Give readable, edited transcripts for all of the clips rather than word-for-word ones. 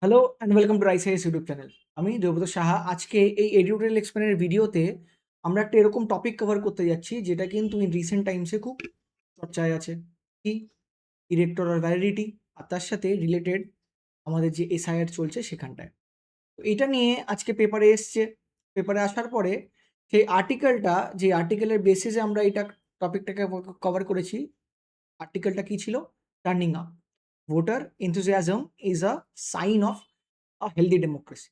Hello and welcome to rice is YouTube channel. আমি দেবব্রত সাহা। আজকে এই এডিটোরিয়াল এক্সপ্লেনের ভিডিওতে আমরা একটা এরকম টপিক কভার করতে যাচ্ছি যেটা কিন্তু ইন রিসেন্ট টাইমসে খুব চর্চায় আছে। কি? ইলেকটোরাল ভ্যালিডিটি আর তার সাথে রিলেটেড আমাদের যে এসআইআর চলছে সেখানটায়। তো এটা নিয়ে আজকে পেপারে এসছে। পেপারে আসার পরে সেই আর্টিকেলটা, যে আর্টিকেলের বেসিসে আমরা এটা টপিকটাকে কভার করেছি, আর্টিকেলটা কি ছিল? Turning up voter enthusiasm is a sign of a healthy democracy.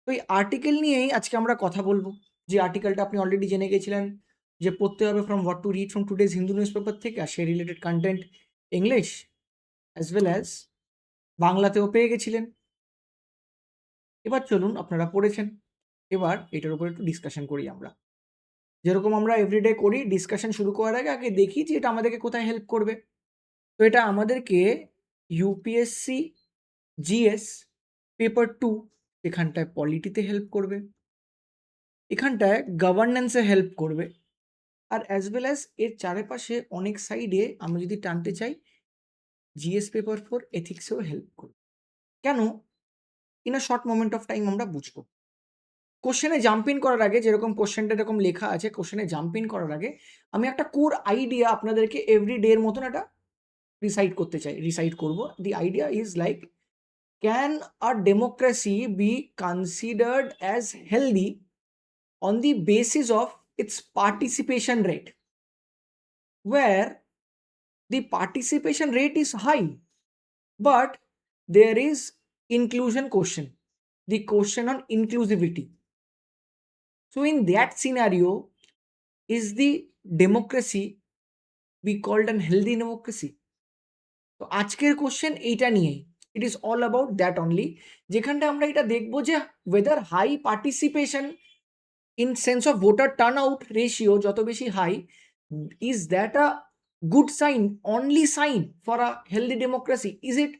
তো এই আর্টিকেল নিয়েই আজকে আমরা কথা বলবো। যে আর্টিকেলটা আপনি অলরেডি জেনে গেছিলেন যে পড়তে হবে from what to read from today's Hindu news paper থেকে, আর সেই related content English as well as বাংলাতেও পেয়ে গেছিলেন। এবার চলুন, আপনারা পড়েছেন, এবার এটার উপর একটু ডিসকাশন করি আমরা। যেরকম আমরা এভরিডে করি, ডিসকাশন শুরু করার আগে আগে দেখি যে এটা আমাদেরকে কোথায় হেল্প করবে। তো এটা আমাদেরকে ইউপিএসসি জিএস পেপার 2 এখানটায় পলিটিতে হেল্প করবে, এখানটায় গভর্নেন্সে হেল্প করবে, আর অ্যাজ ওয়েল অ্যাজ এর চারিপাশে অনেক সাইডে আমি যদি টানতে চাই জিএস পেপার 4 এথিক্সেও হেল্প করবে। কেন? In a short moment of time আমরা বুঝবো। কোশ্চেনে জাম্প ইন করার আগে, যেরকম কোশ্চেনটা এরকম লেখা আছে, কোশ্চেনে জাম্প ইন করার আগে আমি একটা কোর আইডিয়া আপনাদেরকে এভরি ডে এর মতন একটা রিসাইট করব। The idea is like, can a democracy be considered as healthy on the basis of its participation rate, where the participation rate is high, but there is inclusion question, the question on inclusivity. So in that scenario, is the democracy be called an healthy democracy? তো আজকের question এইটা নিয়েই, it is all about that only. যেখানটা আমরা এটা দেখবো যে whether high participation in sense of voter turnout ratio যত বেশি হাই, is that a good sign, only sign for a healthy democracy? Is it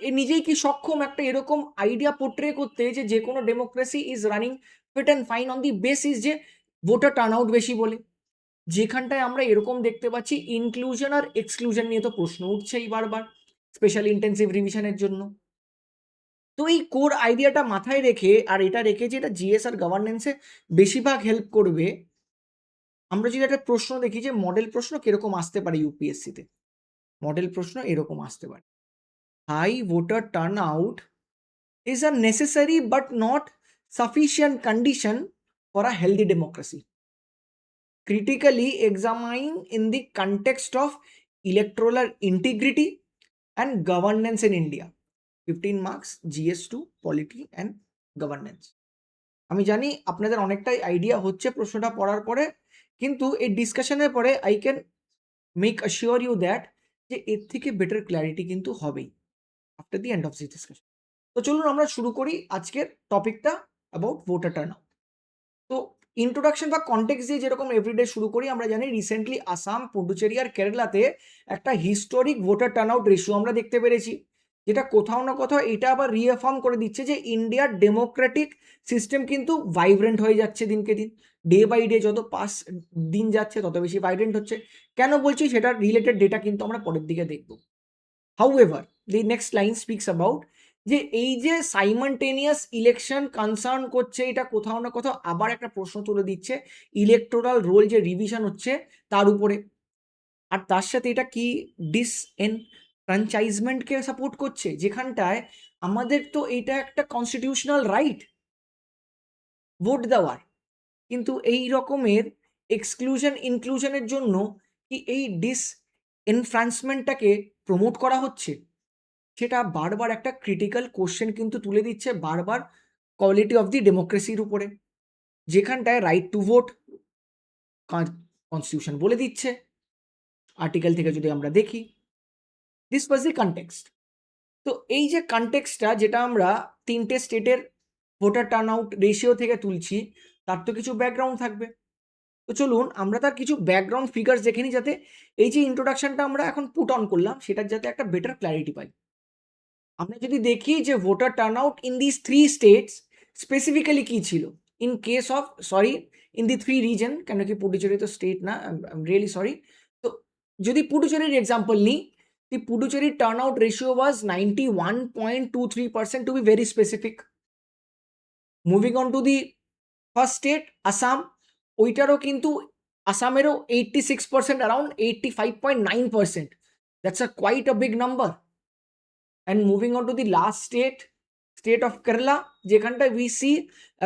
এ নিজেই কি সক্ষম একটা এরকম আইডিয়া পোর্ট্রে করতে যে যে কোনো democracy is running feet and fine on the basis যে ভোটার টার্নআউট বেশি বলে? যেখানটায় আমরা এরকম দেখতে পাচ্ছি ইনক্লুশন আর এক্সক্লুশন নিয়ে তো প্রশ্ন উঠছেই বারবার, স্পেশাল ইন্টেন্সিভ রিভিশনের জন্য। তো এই কোর আইডিয়াটা মাথায় রেখে, আর এটা রেখে যে এটা জিএস আর গভর্নেন্সে বেশিরভাগ হেল্প করবে, আমরা যদি একটা প্রশ্ন দেখি যে মডেল প্রশ্ন কিরকম আসতে পারে ইউপিএসসিতে, মডেল প্রশ্ন এরকম আসতে পারে: high voter turn out is a necessary but not sufficient condition for a healthy democracy, critically examine in the context of electoral integrity and governance in India. 15 marks, GS2 polity and governance. আমি জানি আপনাদের অনেকটাই idea হচ্ছে প্রশ্নটা পড়ার পরে, কিন্তু এই ডিসকাশনের পরে I can make assure you that যে এর থেকে বেটার ক্ল্যারিটি কিন্তু হবেই after the end of this discussion. তো চলুন আমরা শুরু করি আজকের টপিকটা অ্যাবাউট ভোটার টার্ন আউট। তো ইন্ট্রোডাকশন বা কনটেক্সট দিয়ে যেরকম এভরিডে শুরু করি, আমরা জানি রিসেন্টলি আসাম, পুডুচেরি আর কেরালাতে একটা historic voter turn out ratio আমরা দেখতে পেরেছি, যেটা কোথাও না কোথাও এটা আবার রিএফার্ম করে দিচ্ছে যে ইন্ডিয়ার ডেমোক্রেটিক সিস্টেম কিন্তু ভাইব্রেন্ট হয়ে যাচ্ছে দিনকে দিন। ডে বাই ডে যত দিন যাচ্ছে তত বেশি ভাইব্রেন্ট হচ্ছে। কেন বলছি সেটার রিলেটেড ডেটা কিন্তু আমরা পরের দিকে দেখব। However the next line speaks about যে এই যে সাইমনটেনিয়াস ইলেকশন কনসার্ন করছে, এটা কোথাও না কোথাও আবার একটা প্রশ্ন তুলে দিচ্ছে ইলেকটোরাল রোল যে রিভিশন হচ্ছে তার উপরে। আর তার সাথে এটা কি ডিসএনফ্রাঞ্চাইজমেন্টকে সাপোর্ট করছে, যেখানটায় আমাদের তো এটা একটা কনস্টিটিউশনাল রাইট ভোট দেওয়ার, কিন্তু এই রকমের এক্সক্লুশন ইনক্লুশনের জন্য কি এই ডিসএনফ্রাঞ্চমেন্টটাকে প্রমোট করা হচ্ছে? সেটা বারবার একটা ক্রিটিক্যাল কোশ্চেন কিন্তু তুলে দিচ্ছে বারবার কোয়ালিটি অফ দি ডেমোক্রেসির উপরে, যেখানটায় রাইট টু ভোট কনস্টিটিউশন বলে দিচ্ছে। আর্টিকেল থেকে যদি আমরা দেখি, দিস ওয়াজ দি কনটেক্সট। তো এই যে কনটেক্সটটা, যেটা আমরা তিনটে স্টেটের ভোটার টার্ন আউট রেশিও থেকে তুলছি, তার তো কিছু ব্যাকগ্রাউন্ড থাকবে। তো চলুন আমরা তার কিছু ব্যাকগ্রাউন্ড ফিগার্স দেখে নিই, যাতে এই যে ইন্ট্রোডাকশনটা আমরা এখন পুট অন করলাম সেটার যাতে একটা বেটার ক্ল্যারিটি পাই। আমরা যদি দেখি যে voter turn out in this three states specifically কী ছিল, in case of sorry in the three reason, কেন কি পুডুচেরি তো স্টেট না, আই এম রিয়েলি সরি। তো যদি পুডুচেরির এক্সাম্পল নিই, The Puducherry turnout ratio was 91.23% to be very specific. Moving on to the first state, Assam, ওইটারও কিন্তু আসামেরও 86%, around 85.9%. That's a quite a big number. And moving on to the last state of Kerala, যেখানটায় we see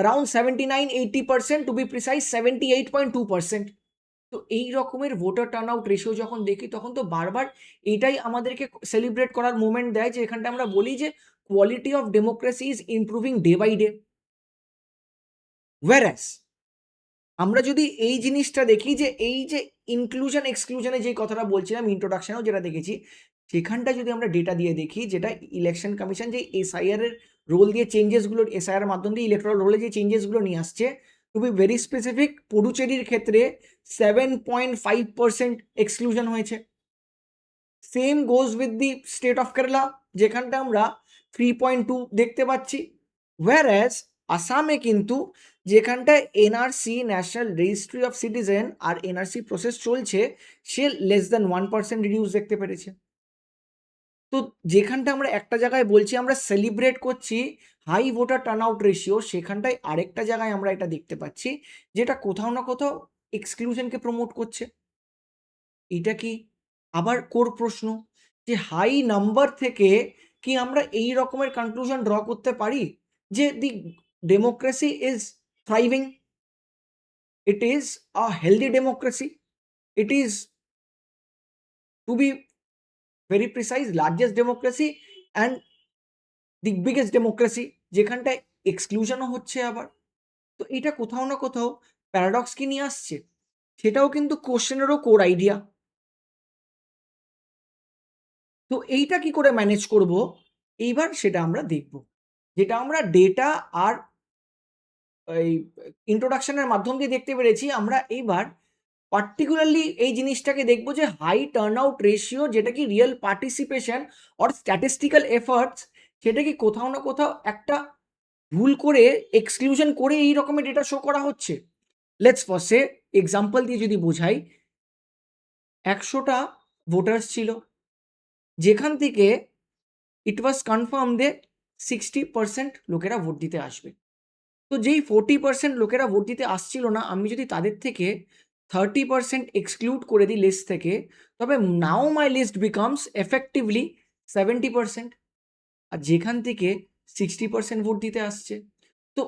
around 79-80%, to be precise 78.2%. তো এই রকমের voter turn out ratio যখন দেখি তখন তো বারবার এটাই আমাদেরকে সেলিব্রেট করার মোমেন্ট দেয়, যে এখানটা আমরা বলি যে quality of democracy is improving day by day. Whereas আমরা যদি এই জিনিসটা দেখি, যে এই যে ইনক্লুশন এক্সক্লুশনে যে কথাটা বলছিলাম ইন্ট্রোডাকশনেও যেটা দেখেছি, সেখানটা যদি আমরা ডেটা দিয়ে দেখি, যেটা ইলেকশন কমিশন যে এসআইআর এর রোল দিয়ে চেঞ্জেসগুলো, এসআইআর এর মাধ্যম দিয়ে ইলেকট্রাল রোলে যে চেঞ্জেসগুলো নিয়ে আসছে, টু বি ভেরি স্পেসিফিক, পুডুচেরির ক্ষেত্রে 7.5% এক্সক্লুশন হয়েছে। Same goes with the state of Kerala, যেখানটা আমরা 3.2 দেখতে পাচ্ছি। ওয়ারাস আসামে কিন্তু, যেখানটায় NRC National Registry of Citizen আর এনআরসি প্রসেস চলছে, সে লেস দ্যান 1% রিডিউস দেখতে পেরেছে। তো যেখানটা আমরা একটা জায়গায় বলছি আমরা সেলিব্রেট করছি high voter turn out ratio, সেখানটায় আরেকটা জায়গায় আমরা এটা দেখতে পাচ্ছি যেটা কোথাও না কোথাও এক্সক্লুশনকে প্রমোট করছে। এটা কি আবার কোর প্রশ্ন, যে হাই নাম্বার থেকে কি আমরা এই রকমের কনক্লুশন ড্র করতে পারি যে the democracy is thriving, it is a healthy democracy, it is to be very precise largest democracy and the biggest democracy, যেখানটায় এক্সক্লুশনও হচ্ছে আবার। তো এটা কোথাও না কোথাও প্যারাডক্স কি নিয়ে আসছে, সেটাও কিন্তু কোশ্চেনেরও কোর আইডিয়া। তো এইটা কি করে ম্যানেজ করব, এইবার সেটা আমরা দেখব, যেটা আমরা ডেটা আর এই ইন্ট্রোডাকশনের মাধ্যম দিয়ে দেখতে পেরেছি। আমরা এইবার পার্টিকুলারলি এই জিনিসটাকে দেখব যে হাই টার্ন আউট রেশিও, যেটা কি real participation or statistical efforts, সেটা কি কোথাও না কোথাও একটা ভুল করে এক্সক্লুশন করে এই রকমের ডেটা শো করা হচ্ছে। লেটস ফার্স্টে এক্সাম্পল দিয়ে যদি বোঝাই, 100টা ভোটার্স ছিল, যেখান থেকে ইট ওয়াজ কনফার্ম যে 60% লোকেরা ভোট দিতে আসবে। তো যেই 40% লোকেরা ভোট দিতে আসছিল না, আমি যদি তাদের থেকে 30% এক্সক্লুড করে দিই লিস্ট থেকে, তবে নাও মাই লিস্ট বিকামস এফেক্টিভলি 70%, আর যেখান থেকে 60% ভোট দিতে আসছে। তো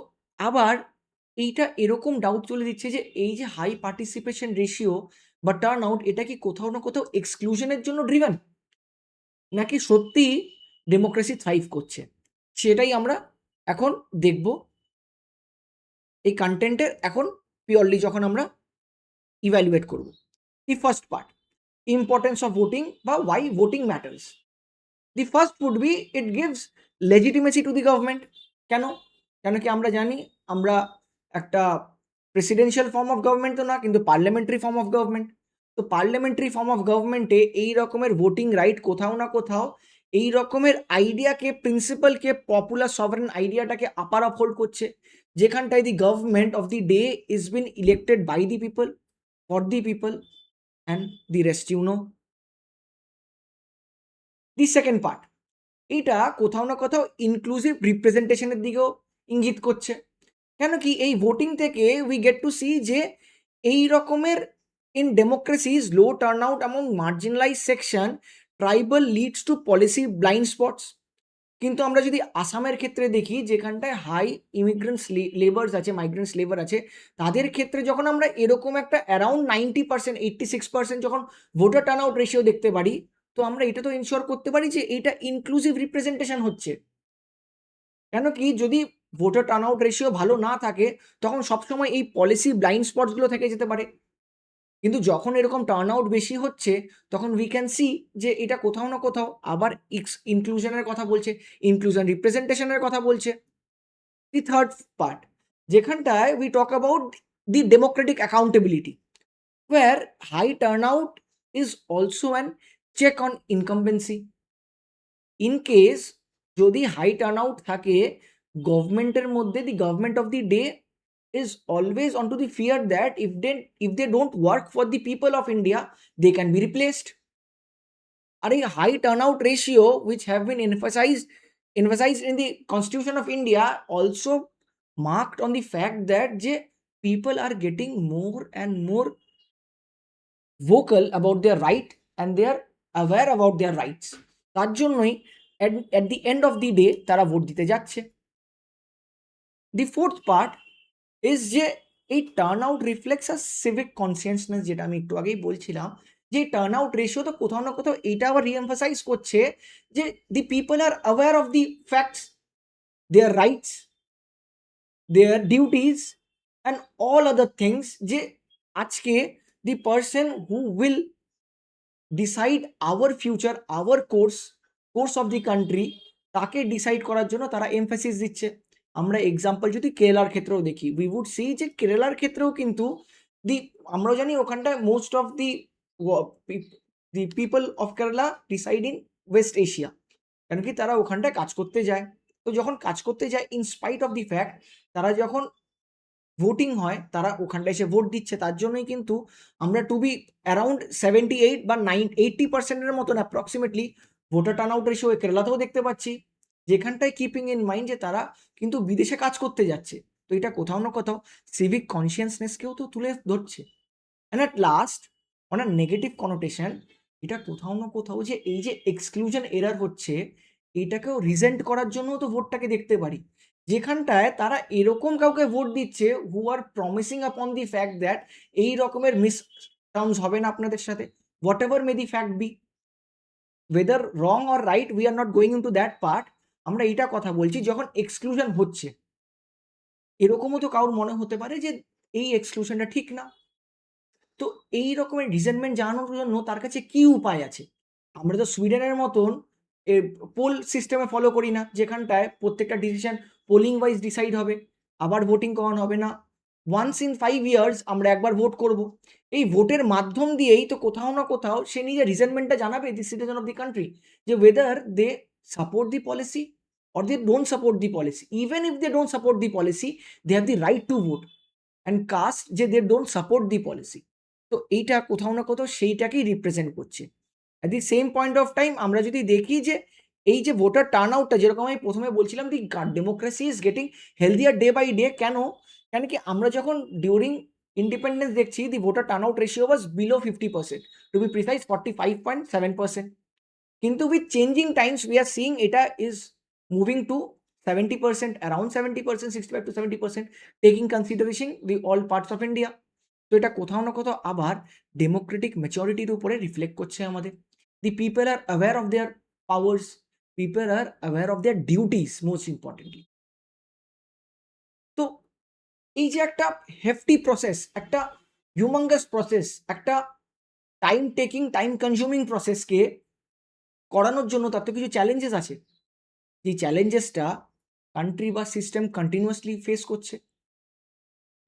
আবার এইটা এরকম ডাউট চলে দিচ্ছে যে এই যে হাই পার্টিসিপেশন রেশিও বা টার্ন আউট, এটা কি কোথাও না কোথাও এক্সক্লুশনের জন্য ড্রিভেন, নাকি সত্যি ডেমোক্রেসি থ্রাইভ করছে, সেটাই আমরা এখন দেখব এই কন্টেন্টের এখন পিওরলি যখন আমরা ইভ্যালুয়েট করব। The first part, importance of voting বা why voting matters. The first would be it gives legitimacy to the government. কেন? কেন কি আমরা জানি আমরা একটা প্রেসিডেন্সিয়াল ফর্ম অফ গভর্নমেন্ট তো না, কিন্তু পার্লামেন্টারি ফর্ম অফ গভর্নমেন্ট। তো পার্লামেন্টারি ফর্ম অফ গভর্নমেন্টে এই রকমের ভোটিং রাইট কোথাও না কোথাও এই রকমের আইডিয়াকে, প্রিন্সিপালকে, পপুলার সভারেন আইডিয়াটাকে আপার আপহোল্ড করছে, যেখানটায় the government of the day is been elected by the people, for the people, and the rest you know. The second part, এটা কোথাও না কোথাও ইনক্লুসিভ রিপ্রেজেন্টেশনের দিকেও ইঙ্গিত করছে। কেন কি এই ভোটিং থেকে উই গেট টু সি যে এই রকমের in democracies low turn out among marginalise section tribal leads to policy blind spots. কিন্তু আমরা যদি আসামের ক্ষেত্রে দেখি, যেখানটায় হাই ইমিগ্রেন্টস লেবার্স আছে, মাইগ্রেন্টস লেবার আছে, তাদের ক্ষেত্রে যখন আমরা এরকম একটা অ্যারাউন্ড 90%, 86% যখন ভোটার টার্ন আউট রেশিও দেখতে পারি, তো আমরা এটা তো ইনশিওর করতে পারি যে এটা ইনক্লুসিভ রিপ্রেজেন্টেশন হচ্ছে। কেন কি যদি ভোটার টার্ন আউট রেশিও ভালো না থাকে, তখন সবসময় এই পলিসি ব্লাইন্ড স্পটসগুলো থেকে যেতে পারে। কিন্তু যখন এরকম টার্ন আউট বেশি হচ্ছে, তখন উই ক্যান সি যে এটা কোথাও না কোথাও আবার ইনক্লুশনের কথা বলছে, ইনক্লুশন রিপ্রেজেন্টেশনের কথা বলছে। দি থার্ড পার্ট, যেখানটায় we talk about the democratic accountability, where high turn out is also an check on incumbency. In case যদি হাই টার্ন আউট থাকে, গভর্নমেন্টের মধ্যে the government of the day is always onto the fear that if they don't work for the people of India, they can be replaced. আর এই high turnout ratio which have been emphasized in the Constitution of India also marked on the fact that যে people are getting more and more vocal about their right and they are aware about their rights. তার জন্যই at the end of the day তারা vote দিতে যাচ্ছে। The fourth part is যে এই টার্নআউট reflects আ civic consciousness, যেটা আমি একটু আগেই বলছিলাম যে টার্নআউট রেশিও তো কোথাও না কোথাও এটা আবার রিএমফাসাইজ করছে যে the people are aware of the facts, their rights, their duties and all other things, যে আজকে the person who will decide our future, our course of the country, তাকে ডিসাইড করার জন্য তারা এমফাসিস দিচ্ছে। আমরা এক্সাম্পল যদি কেরালার ক্ষেত্রেও দেখি, উই উড সি যে কেরালার ক্ষেত্রেও কিন্তু দি আমরা জানি ওখানটায় most of the people of Kerala decide in West Asia, কারণ কি তারা ওখানটায় কাজ করতে যায়। তো যখন কাজ করতে যায়, in spite of the fact তারা যখন ভোটিং হয় তারা ওখানটায় এসে ভোট দিচ্ছে, তার জন্যই কিন্তু আমরা টু বি অ্যারাউন্ড 78 বা 80% মতন approximately voter turn out ratio কেরালাতেও দেখতে পাচ্ছি, যেখানটায় কিপিং ইন মাইন্ড যে তারা কিন্তু বিদেশে কাজ করতে যাচ্ছে। তো এটা কোথাও না কোথাও সিভিক কনসিয়াসনেসকেও তো তুলে ধরছে। And at last, on a negative connotation, এটা কোথাও না কোথাও যে এই যে এক্সক্লুশন এরার হচ্ছে, এইটাকেও রিজেন্ট করার জন্যও তো ভোটটাকে দেখতে পারি, যেখানটায় তারা এরকম কাউকে ভোট দিচ্ছে হু আর প্রমিসিং আপন দি ফ্যাক্ট দ্যাট এই রকমের মিস টার্মস হবে না আপনাদের সাথে, whatever may the fact be, whether wrong or right, we are not going in to that part. আমরা এইটা কথা বলছি যখন এক্সক্লুশন হচ্ছে, এরকমও তো কারোর মনে হতে পারে যে এই এক্সক্লুশনটা ঠিক না। তো এই রকমের রিজেন্টমেন্ট জানানোর জন্য তার কাছে কি উপায় আছে? আমরা তো সুইডেনের মতন পোল সিস্টেমে ফলো করি না, যেখানটায় প্রত্যেকটা ডিসিশন পোলিং ওয়াইজ ডিসাইড হবে, আবার ভোটিং করানো হবে না। ওয়ান্স ইন 5 ইয়ার্স আমরা একবার ভোট করব। এই ভোটের মাধ্যম দিয়েই তো কোথাও না কোথাও সে নিজের রিজেন্টমেন্টটা জানাবে the citizen of the country, যে whether they support the policy or they don't support the policy. Even if they don't support the policy, they have the right to vote and cast যে they don't support the policy. তো এইটা কোথাও না কোথাও সেইটাকেই represent করছে। At the same point of time আমরা যদি দেখি যে এই যে ভোটার টার্ন আউটটা, যেরকম আমি প্রথমে বলছিলাম the democracy is getting healthier day by day. কেন? কেন কি আমরা যখন ডিউরিং ইন্ডিপেন্ডেন্স দেখছি the voter turn out ratio was below 50%, to be precise 45.7%, কিন্তু with changing times we are seeing এটা is moving to 70%, around 70%, 65 to 70%, taking consideration the all parts of India. তো এটা কোথাও না কোথাও আবার ডেমোক্রেটিক ম্যাচুরিটির উপরে রিফ্লেক্ট করছে আমাদের। The people are aware of their powers, people are aware of their duties most importantly. তো এই যে একটা হেফটি প্রসেস, একটা হিউমাঙ্গাস প্রসেস, একটা টাইম টেকিং, টাইম কনজিউমিং প্রসেসকে করানোর জন্য তার তো কিছু চ্যালেঞ্জেস আছে, যে চ্যালেঞ্জেসটা কান্ট্রি বা সিস্টেম কন্টিনিউয়াসলি ফেস করছে,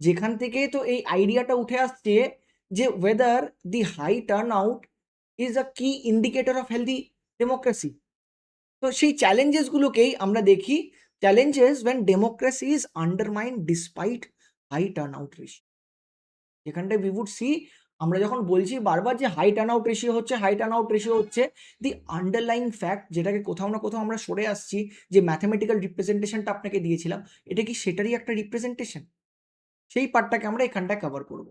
যেখান থেকে তো এই আইডিয়াটা উঠে আসছে যে whether the high turn out is a key indicator of healthy democracy. তো সেই চ্যালেঞ্জেসগুলোকেই আমরা দেখি, challenges when democracy is undermined despite high turn out ratio, যেখানটায় উই উড সি, আমরা যখন বলছি বারবার যে হাই টার্ন আউট রেশিও হচ্ছে, হাই টার্ন আউট রেশিও হচ্ছে, দি আন্ডারলাইং ফ্যাক্ট যেটাকে কোথাও না কোথাও আমরা সরে আসছি, যে ম্যাথমেটিক্যাল রিপ্রেজেন্টেশনটা আপনাকে দিয়েছিলাম, এটা কি সেটারই একটা রিপ্রেজেন্টেশন? সেই পার্টটাকে আমরা এখানটায় কভার করব।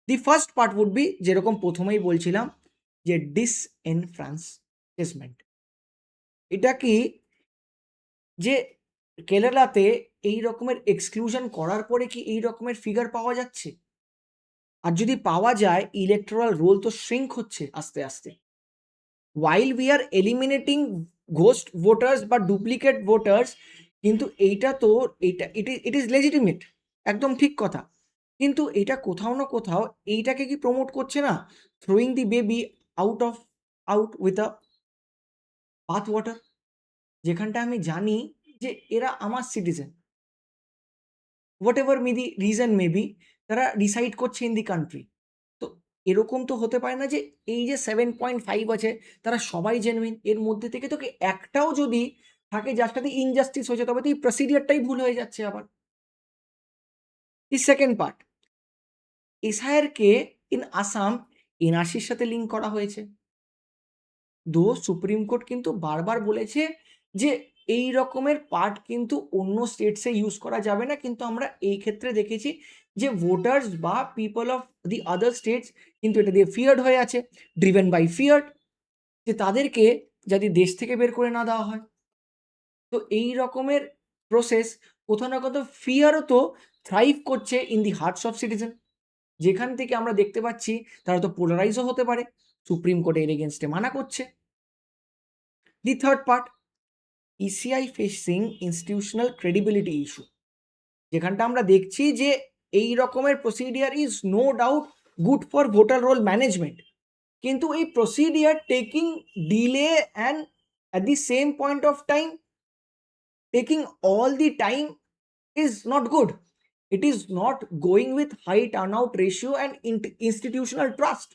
The first part would be, যেরকম প্রথমেই বলছিলাম, যে ডিসএনফ্রাঞ্চাইজমেন্ট। এটা কি যে কেরালাতে এই রকমের এক্সক্লুশন করার পরে কি এই রকমের ফিগার পাওয়া যাচ্ছে? আর যদি পাওয়া যায়, ইলেকটোরাল রোল তো শ্রিঙ্ক হচ্ছে আস্তে আস্তে। while we are eliminating ghost voters বা ডুপ্লিকেট ভোটার্স, কিন্তু এইটা তো ইট ইজ লেজিটিমেট, একদম ঠিক কথা, কিন্তু এটা কোথাও না কোথাও এইটাকে কি প্রমোট করছে না, throwing the baby out with a bath water, যেখানটা আমি জানি যে এরা আমার citizen, whatever may the reason may be, তারা ডিসাইড করছে ইন দি কান্ট্রি। তো এরকম তো হতে পারে না যে এই যে 7.5 আছে তারা সবাই জেনুইন, এর মধ্যে থেকে তোকে একটাও যদি থাকে যার সাথে ইনজাস্টিস হয়েছে, তবে তো এই প্রসিডিওরটাই ভুল হয়ে যাচ্ছে আবার। দি সেকেন্ড পার্ট, এসআইআর কে ইন আসাম এনআরসির সাথে লিঙ্ক করা হয়েছে। সুপ্রিম কোর্ট কিন্তু বারবার বলেছে যে এই রকমের পার্ট কিন্তু অন্য স্টেটসে ইউজ করা যাবে না, কিন্তু আমরা এই ক্ষেত্রে দেখেছি যে ভোটার্স বা people of the other states কিন্তু এটা দিয়ে ফিয়ার্ড হয়ে আছে, ড্রিভেন বাই ফিয়ার্ড, যে তাদেরকে যদি দেশ থেকে বের করে না দেওয়া হয়। তো এই রকমের প্রসেস কোথাও না কোথাও ফিয়ারও তো থ্রাইভ করছে in the hearts of citizen, যেখান থেকে আমরা দেখতে পাচ্ছি তারা তো পোলারাইজও হতে পারে, সুপ্রিম কোর্টে এর এগেনস্টে মানা করছে। The third part, ECI facing institutional credibility issue, যেখানটা আমরা দেখছি যে এই রকমের procedure is no doubt good for voter roll management, কিন্তু এই procedure taking delay and at the same point of time taking all the time is not good. It is not going with high turnout ratio and institutional trust.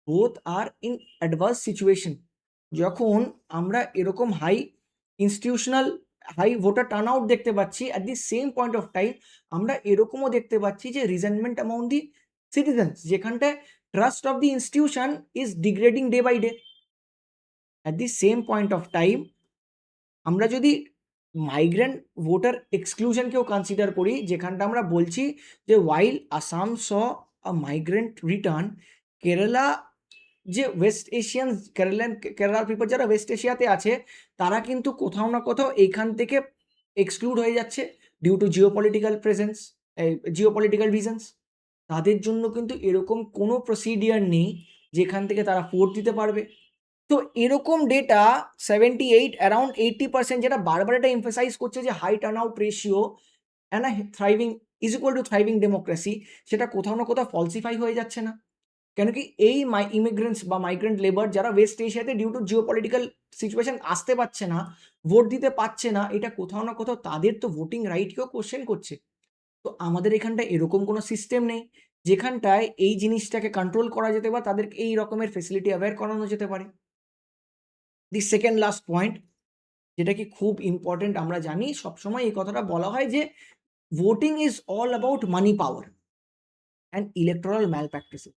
Both are in adverse situation. যখন আমরা এরকম high voter turnout দেখতে পাচ্ছি, at the same point of time আমরা এরকমও দেখতে পাচ্ছি যে রিজেন্টমেন্ট অ্যামাউন্ট দি সিটিজেন্স, যেখানটায় trust of the institution is degrading day by day. At the same point of time আমরা যদি মাইগ্রেন্ট ভোটার এক্সক্লুশনকেও কনসিডার করি, যেখানটা আমরা বলছি যে ওয়াইল আসাম স আ মাইগ্রেন্ট রিটার্ন, কেরালা যে ওয়েস্ট এশিয়ান কেরালার পিপল যারা ওয়েস্ট এশিয়াতে আছে তারা কিন্তু কোথাও না কোথাও এইখান থেকে এক্সক্লুড হয়ে যাচ্ছে due to geopolitical presence, geopolitical reasons. তাদের জন্য কিন্তু এরকম কোনো প্রসিডিয়ার নেই যেখান থেকে তারা ভোট দিতে পারবে। তো এরকম ডেটা 78 অ্যারাউন্ড 80%, যেটা বারবার এটা এমফাসাইজ করছে যে high turn out ratio and thriving is equal to thriving democracy, সেটা কোথাও না কোথাও ফলসিফাই হয়ে যাচ্ছে না। কেন কি এই ইমিগ্রেন্টস বা মাইগ্রেন্ট লেবার যারা ওয়েস্ট এশিয়াতে ডিউ টু জিওপলিটিক্যাল সিচুয়েশন আসতে পারছে না, ভোট দিতে পারছে না, এটা কোথাও না কোথাও তাদের তো ভোটিং রাইটকেও কোশ্চেন করছে। তো আমাদের এখানটায় এরকম কোনো সিস্টেম নেই যেখানটায় এই জিনিসটাকে কন্ট্রোল করা যেতে বা তাদেরকে এই রকমের ফেসিলিটি অ্যাওয়্যার করানো যেতে পারে। দি সেকেন্ড লাস্ট পয়েন্ট, যেটা কি খুব ইম্পর্টেন্ট, আমরা জানি সবসময় এই কথাটা বলা হয় যে voting is all about money power and electoral malpractices.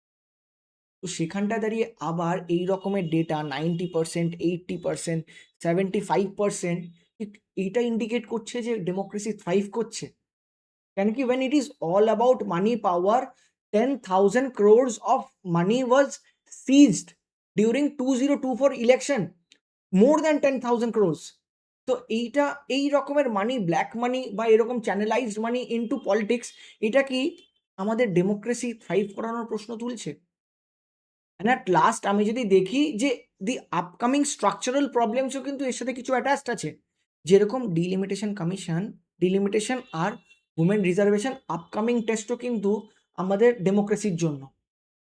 তো সেখানটায় দাঁড়িয়ে আবার এই রকমের ডেটা 90%, 80%, 75%, এইটা ইন্ডিকেট করছে যে ডেমোক্রেসি থ্রাইভ করছে। কেন কি when it is all about money power, 10,000 crores of money was seized during 2024 election, more than 10,000 crores. তো এইটা এই রকমের মানি, ব্ল্যাক মানি বা এরকম চ্যানেলাইজড মানি ইনটু পলিটিক্স, এটা কি আমাদের ডেমোক্রেসি থ্রাইভ করানোর প্রশ্ন তুলছে? অ্যান্ড অ্যাট লাস্ট আমি যদি দেখি যে দি আপকামিং স্ট্রাকচারাল প্রবলেমসও কিন্তু এর সাথে কিছু অ্যাটাচড আছে, যেরকম ডিলিমিটেশন আর উমেন রিজার্ভেশন আপকামিং টেস্টও কিন্তু আমাদের ডেমোক্রেসির জন্য।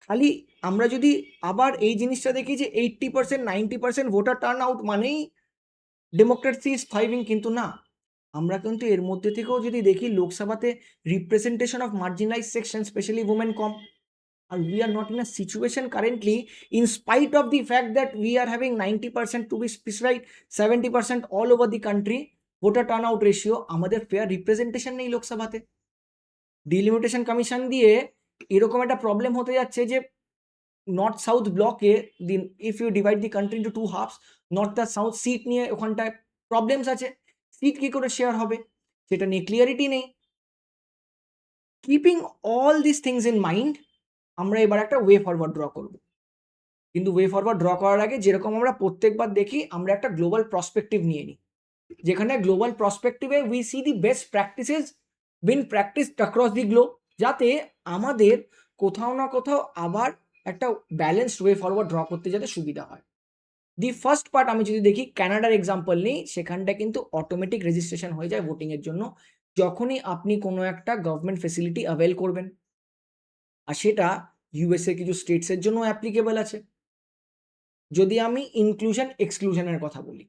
খালি আমরা যদি আবার এই জিনিসটা দেখি যে 80%, 90% ভোটার টার্ন আউট মানেই ডেমোক্রেসি ইজ থ্রাইভিং, কিন্তু না। আমরা কিন্তু এর মধ্যে থেকেও যদি দেখি লোকসভাতে representation of marginalise section, specially women কম। আর we are not in a situation currently, in spite of the fact that we are having 90%, to be specified 70% all over the country voter turnout ratio, আমাদের fair representation নেই লোকসভাতে। Delimitation commission দিয়ে এরকম একটা problem হতে যাচ্ছে যে north south ব্লকে if you divide the country into two halves, north আর সাউথ সিট নিয়ে ওখানটায় প্রবলেমস আছে, সিট কি করে শেয়ার হবে সেটা নিয়ে ক্লিয়ারিটি নেই। Keeping all this things in mind, আমরা এবার একটা ওয়ে ফরওয়ার্ড ড্র করব। কিন্তু ওয়ে ফরওয়ার্ড ড্র করার আগে যেরকম আমরা প্রত্যেকবার দেখি, আমরা একটা গ্লোবাল প্রসপেক্টিভ নিয়ে নিই, যেখানে গ্লোবাল প্রসপেক্টিভে we see the best practices been practised across the globe, যাতে আমাদের কোথাও না কোথাও আবার একটা ব্যালেন্সড ওয়ে ফরওয়ার্ড ড্র করতে যাতে সুবিধা হয়। দি ফার্স্ট পার্ট আমি যদি দেখি, ক্যানাডার এক্সাম্পল নিই, সেখানটা কিন্তু অটোমেটিক রেজিস্ট্রেশন হয়ে যায় ভোটিংয়ের জন্য যখনই আপনি কোনো একটা গভর্নমেন্ট ফেসিলিটি অ্যাভেল করবেন, আর সেটা ইউএসএ কিছু স্টেটসের জন্য অ্যাপ্লিকেবল আছে। যদি আমি ইনক্লুশন এক্সক্লুশনের কথা বলি,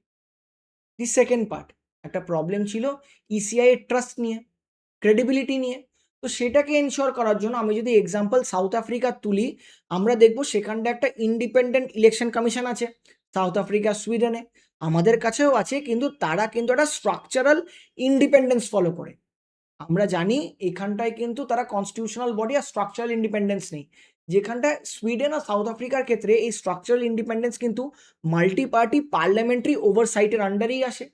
দি সেকেন্ড পার্ট, একটা প্রবলেম ছিল ইসিআই এর ট্রাস্ট নিয়ে, ক্রেডিবিলিটি নিয়ে। তো সেটাকে এনশিওর করার জন্য আমি যদি এক্সাম্পল সাউথ আফ্রিকার তুলি, আমরা দেখব সেখানটা একটা ইন্ডিপেন্ডেন্ট ইলেকশন কমিশন আছে সাউথ আফ্রিকা, সুইডেনে, আমাদের কাছেও আছে, কিন্তু তারা কিন্তু একটা স্ট্রাকচারাল ইন্ডিপেন্ডেন্স ফলো করে। আমরা জানি এখানটায় কিন্তু তারা কনস্টিটিউশনাল বডি আর স্ট্রাকচারাল ইন্ডিপেন্ডেন্স নেই, যেখানটায় সুইডেন আর সাউথ আফ্রিকার ক্ষেত্রে এই স্ট্রাকচারাল ইন্ডিপেন্ডেন্স কিন্তু মাল্টি পার্টি পার্লামেন্টারি ওভারসাইটের আন্ডারেই আসে।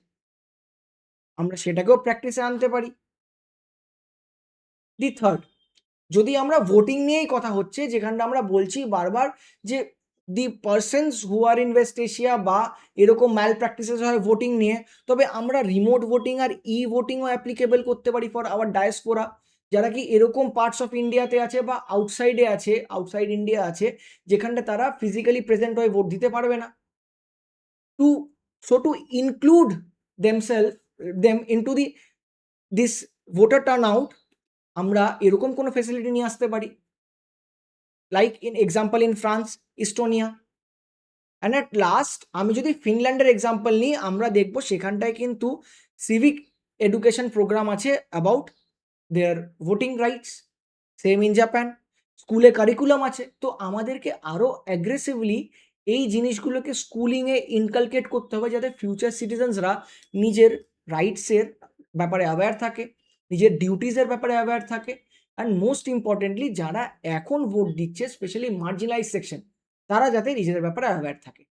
আমরা সেটাকেও প্র্যাকটিসে আনতে পারি। দি থার্ড, যদি আমরা ভোটিং নিয়েই কথা হচ্ছে, যেখানটা আমরা বলছি বারবার যে the persons who are in West Asia বা এরকম ম্যাল প্র্যাকটিসেস হয় ভোটিং নিয়ে, তবে আমরা রিমোট ভোটিং আর ই ভোটিংও অ্যাপ্লিকেবল করতে পারি ফর আওয়ার ডায়াসপোরা, যারা কি এরকম পার্টস অফ ইন্ডিয়াতে আছে বা আউটসাইডে আছে, আউটসাইড ইন্ডিয়া আছে, যেখানটা তারা ফিজিক্যালি প্রেজেন্ট হয়ে ভোট দিতে পারবে না। To to include themself them into this voter turn out, আমরা এরকম কোনো ফেসিলিটি নিয়ে আসতে পারি, like in example in France, Estonia. And at last আমি যদি ফিনল্যান্ডের এক্সাম্পল নিই, আমরা দেখব সেখানটায় কিন্তু সিভিক এডুকেশন প্রোগ্রাম আছে about their voting rights. Same in Japan, স্কুলে কারিকুলাম আছে। তো আমাদেরকে আরও অ্যাগ্রেসিভলি এই জিনিসগুলোকে স্কুলিংয়ে ইনকালকেট করতে হবে, যাতে ফিউচার সিটিজেন্সরা নিজের রাইটসের ব্যাপারে অ্যাওয়্যার থাকে, নিজের ডিউটিসের ব্যাপারে অ্যাওয়্যার থাকে, অ্যান্ড মোস্ট ইম্পর্টেন্টলি যারা এখন ভোট দিচ্ছে, স্পেশালি মার্জিনালাইজ সেকশন, তারা যাতে নিজেদের ব্যাপারে অ্যাওয়্যার থাকে।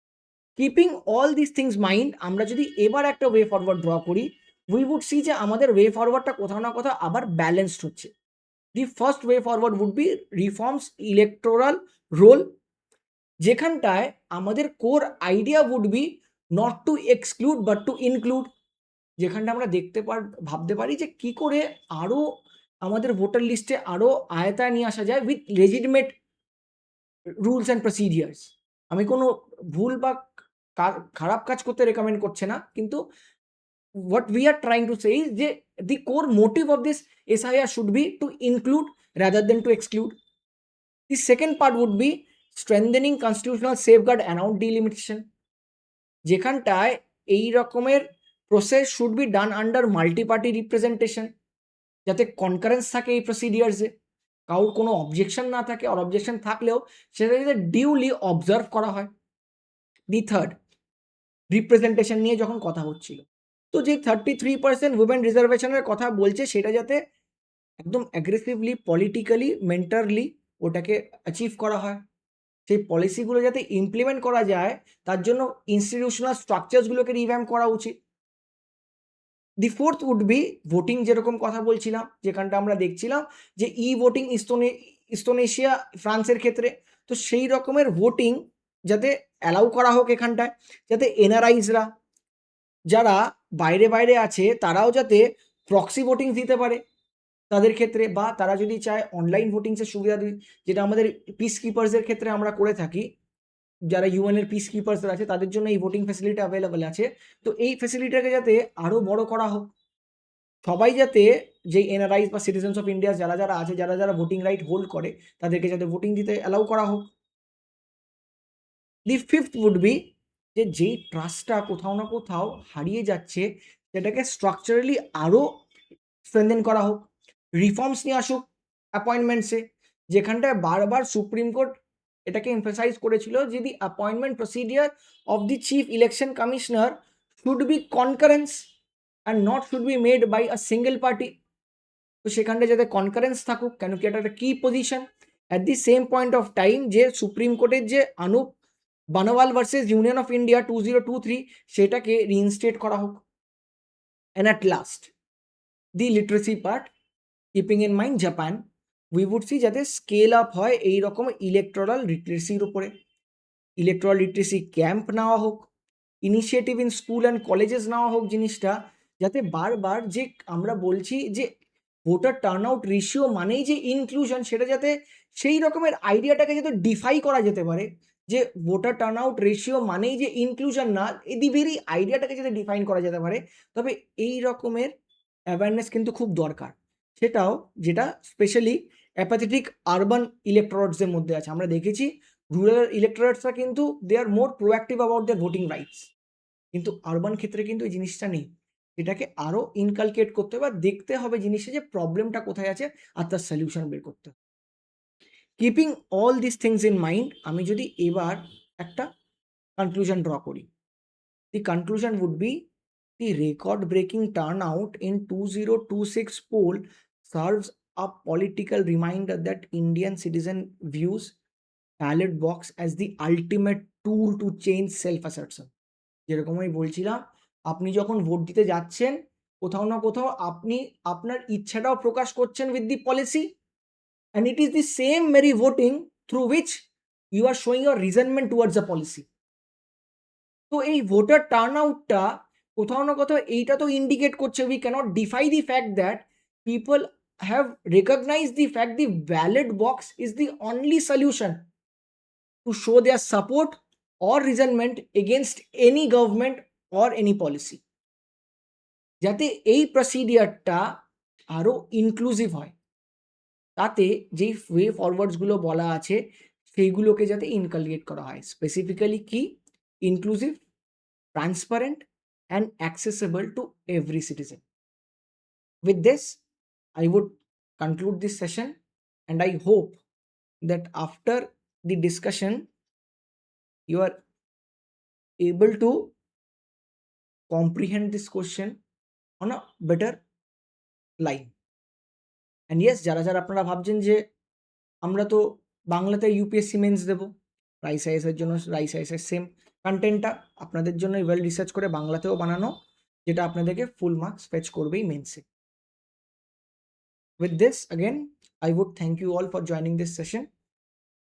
Keeping all this things mind, আমরা যদি এবার একটা ওয়ে ফরওয়ার্ড ড্র করি, উই উড সি যে আমাদের ওয়ে ফরওয়ার্ডটা কোথাও না কোথাও আবার ব্যালেন্সড হচ্ছে। The first way forward would be reforms electoral roll, যেখানটায় আমাদের core idea would be not to exclude but to include. যেখানটা আমরা ভাবতে পারি যে কি করে আরও আমাদের ভোটার লিস্টে আরও আয়তায় নিয়ে আসা যায় উইথ লেজিটিমেট রুলস অ্যান্ড প্রসিডিয়ার্স। আমি কোনো ভুল বা খারাপ কাজ করতে রেকমেন্ড করছে না, কিন্তু what we are trying to say is the core motive of this SIR should be to include rather than to exclude. The second part would be strengthening constitutional safeguard around delimitation, যেখানটায় এই রকমের process should be done under multi party representation, যাতে concurrence থাকে এই প্রসিডিয়ার্সে, কারোর কোনো objection না থাকে, আর অবজেকশন থাকলেও সেটা যাতে ডিউলি অবজার্ভ করা হয়। দি থার্ড, রিপ্রেজেন্টেশন নিয়ে যখন কথা হচ্ছিল, তো যে 33% উইমেন রিজার্ভেশনের কথা বলছে, সেটা যাতে একদম অ্যাগ্রেসিভলি পলিটিক্যালি মেন্টালি ওটাকে অ্যাচিভ করা হয়, সেই পলিসিগুলো যাতে ইমপ্লিমেন্ট করা যায়, তার জন্য ইনস্টিটিউশনাল স্ট্রাকচারসগুলোকে রিভ্যাম্প করা উচিত। The fourth would be voting, যেরকম কথা বলছিলাম, যেখানটা আমরা দেখছিলাম যে ই ভোটিং ইস্তোনেশিয়া ফ্রান্সের ক্ষেত্রে, তো সেই রকমের ভোটিং যাতে অ্যালাউ করা হোক এখানটায়, যাতে এনআরআইসরা যারা বাইরে বাইরে আছে তারাও যাতে প্রক্সি ভোটিং দিতে পারে তাদের ক্ষেত্রে, বা তারা যদি চায় অনলাইন ভোটিংসের সুবিধা দিই, যেটা আমাদের পিস কিপার্সের ক্ষেত্রে আমরা করে থাকি, যারা ইউএনের পিস কিপার্সরা আছে তাদের জন্য এই ভোটিং ফ্যাসিলিটি অ্যাভেলেবেল আছে। তো এই ফ্যাসিলিটিটাকে যাতে আরও বড় করা হোক, সবাই যাতে, যে এনআরআইস বা সিটিজেন্স অফ ইন্ডিয়া যারা যারা আছে, যারা যারা ভোটিং রাইট হোল্ড করে, তাদেরকে যাতে ভোটিং দিতে অ্যালাউ করা হোক। দি ফিফথ উড বি যে যেই ট্রাস্টটা কোথাও না কোথাও হারিয়ে যাচ্ছে, সেটাকে স্ট্রাকচারালি আরও স্ট্রেনথেন করা হোক, রিফর্মস নিয়ে আসুক অ্যাপয়েন্টমেন্টসে, যেখানটায় বারবার সুপ্রিম কোর্ট এটাকে এমফাসাইজ করেছিল যে the appointment procedure of the chief election commissioner should be concurrence and not should be made by a single party. তো সেখানটা যাতে কনকারেন্স থাকুক, কেন কি এটা একটা কি position. At the same point of time যে সুপ্রিম কোর্টের যে Anoop Banwal versus union of India 2023, সেটাকে রিইনস্টেট করা হোক। And at last the literacy part, keeping in mind Japan, we would see যাতে স্কেল আপ হয় এই রকম ইলেকট্রাল লিটারেসির উপরে, ইলেকট্রাল লিটারেসি ক্যাম্প নেওয়া হোক, initiative in school and colleges নেওয়া হোক, জিনিসটা যাতে বারবার যে আমরা বলছি যে ভোটার টার্ন আউট রেশিও মানেই যে ইনক্লুশন, সেটা যাতে সেই রকমের আইডিয়াটাকে যাতে ডিফাই করা যেতে পারে, যে ভোটার টার্ন আউট রেশিও মানেই যে ইনক্লুশন না, এই ভেরি আইডিয়াটাকে যাতে ডিফাইন করা যেতে পারে, তবে এই রকমের অ্যাওয়ারনেস কিন্তু খুব দরকার। সেটাও যেটা স্পেশালি অ্যাপাথেটিক আরবান ইলেকট্রোরেটসের মধ্যে আছে। আমরা দেখেছি রুরাল ইলেকট্রোরেটসরা কিন্তু they are more proactive about their voting rights, কিন্তু আরবান ক্ষেত্রে কিন্তু এই জিনিসটা নেই। এটাকে আরও ইনকালকেট করতে হবে, দেখতে হবে জিনিসটা যে প্রবলেমটা কোথায় আছে, আর তার সলিউশন বের করতে হবে। Keeping all this things in mind, আমি যদি এবার একটা কনক্লুশন ড্র করি, the conclusion would be the record breaking turnout in 2026 poll serves a political reminder that Indian citizen views ballot box as the ultimate tool to change self assertion. যেরকম আমি বলছিলাম, আপনি যখন ভোট দিতে যাচ্ছেন, কোথাও না কোথাও আপনি আপনার ইচ্ছাটাও প্রকাশ করছেন with the policy, and it is the same very voting through which you are showing your resentment towards the policy. তো এই ভোটার টার্ন আউটটা কোথাও না কোথাও এইটা তো ইন্ডিকেট করছে, we can't defy the fact that people have recognise the fact the ballot box is the only solution to show their support or resentment against any government or any policy. যাতে এই প্রসিডিয়ারটা আরও inclusive হয়, তাতে যেই way ফরওয়ার্ডসগুলো বলা আছে সেইগুলোকে যাতে ইনকালকেট করা হয়। স্পেসিফিক্যালি কি? Inclusive, transparent and accessible to every citizen. With this, I would conclude this session, and I hope that after the discussion, you are able to comprehend this question on a better line. And yes, যারা যারা আপনারা ভাবছেন যে আমরা তো বাংলাতে UPSC men's দেবো, rice আইএসের জন্য রাইস আইএসের সেম কন্টেন্টটা আপনাদের জন্য ওয়েল রিসার্চ করে বাংলাতেও বানানো, যেটা আপনাদেরকে ফুল মার্কস ফেচ করবেই মেন্সে। With this, again, I would thank you all for joining this session.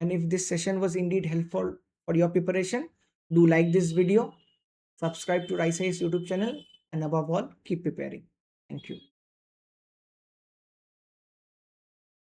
And if this session was indeed helpful for your preparation, do like this video, subscribe to Rice IAS YouTube channel, and above all, keep preparing. Thank you.